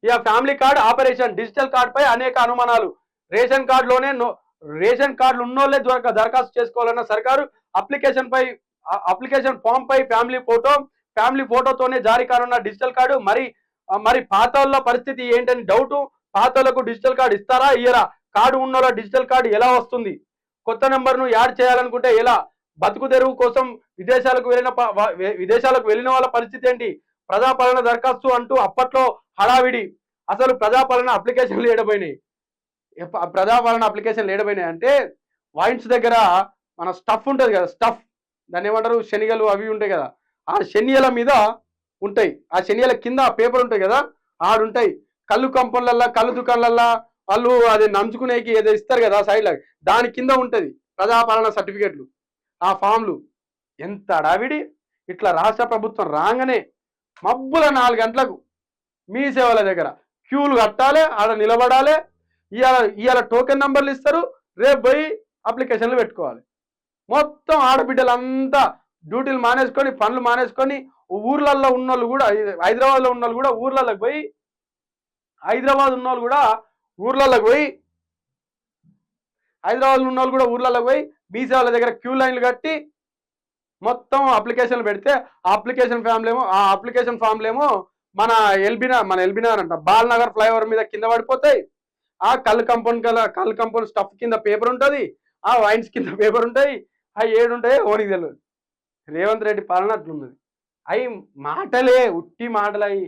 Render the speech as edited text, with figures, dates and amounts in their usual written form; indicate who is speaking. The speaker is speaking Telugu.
Speaker 1: ఇక family card operation digital card పై అనేక అనుమానాలు. రేషన్ కార్డులోనే రేషన్ కార్డులు ఉన్నోళ్లే దరఖాస్తు చేసుకోవాలన్న సర్కారు. అప్లికేషన్ ఫామ్ పై ఫ్యామిలీ ఫోటోతోనే జారీ కానున్న డిజిటల్ కార్డు. మరి పాతోళ్ళ పరిస్థితి ఏంటని డౌట్. పాతోళ్లకు డిజిటల్ కార్డు ఇస్తారా ఇయ్యరా? కార్డు ఉన్నోళ్ళ డిజిటల్ కార్డు ఎలా వస్తుంది? కొత్త నెంబర్ను యాడ్ చేయాలనుకుంటే ఎలా? బతుకు తెరువు కోసం విదేశాలకు వెళ్ళిన వాళ్ళ పరిస్థితి ఏంటి? ప్రజాపాలన దరఖాస్తు అంటూ అప్పట్లో హడావిడి. అసలు ప్రజాపాలన అప్లికేషన్లు ఏడబోయినాయి? ప్రజాపాలన అప్లికేషన్లు ఏడబోయినాయి అంటే వైన్స్ దగ్గర మన స్టఫ్ ఉంటుంది కదా, స్టఫ్ దాన్ని ఏమంటారు, శనిగలు అవి ఉంటాయి కదా, ఆ శనిగల మీద ఉంటాయి. ఆ శనిగల కింద పేపర్ ఉంటాయి కదా, ఆడుంటాయి. కళ్ళు కంపౌండ్లల్లా, కళ్ళు దుకాణాలల్లా వాళ్ళు అది నంచుకునేకి ఏదో ఇస్తారు కదా సైడ్లో, దాని కింద ఉంటుంది ప్రజాపాలన సర్టిఫికేట్లు, ఆ ఫామ్లు. ఎంత అడావిడి! ఇట్లా రాష్ట్ర ప్రభుత్వం రాగానే మబ్బుల 4 గంటలకు మీ సేవల దగ్గర క్యూలు కట్టాలి, ఆడ నిలబడాలి. ఇవాళ టోకెన్ నంబర్లు ఇస్తారు, రేపు పోయి అప్లికేషన్లు పెట్టుకోవాలి. మొత్తం ఆడబిడ్డలంతా డ్యూటీలు మానేసుకొని, పనులు మానేసుకొని ఊర్లల్లో ఉన్నోళ్ళు కూడా, హైదరాబాద్లో ఉన్నోళ్ళు కూడా ఊర్లలోకి పోయి, హైదరాబాద్ ఉన్నోళ్ళు కూడా ఊర్లలోకి పోయి మీ సేవల దగ్గర క్యూ లైన్లు కట్టి మొత్తం అప్లికేషన్లు పెడితే ఆ అప్లికేషన్ ఫామ్లేమో మన ఎల్బినార్ అంట బాలనగర్ ఫ్లైఓవర్ మీద కింద పడిపోతాయి. ఆ కళ్ళు కంపౌండ్ స్టఫ్ కింద పేపర్ ఉంటుంది, ఆ వైన్స్ కింద పేపర్ ఉంటాయి. అవి ఏడుంటాయో ఓనికి తెలియదు. రేవంత్ రెడ్డి పాలన అట్లున్నది. అవి మాటలే, ఉట్టి మాటలు. అవి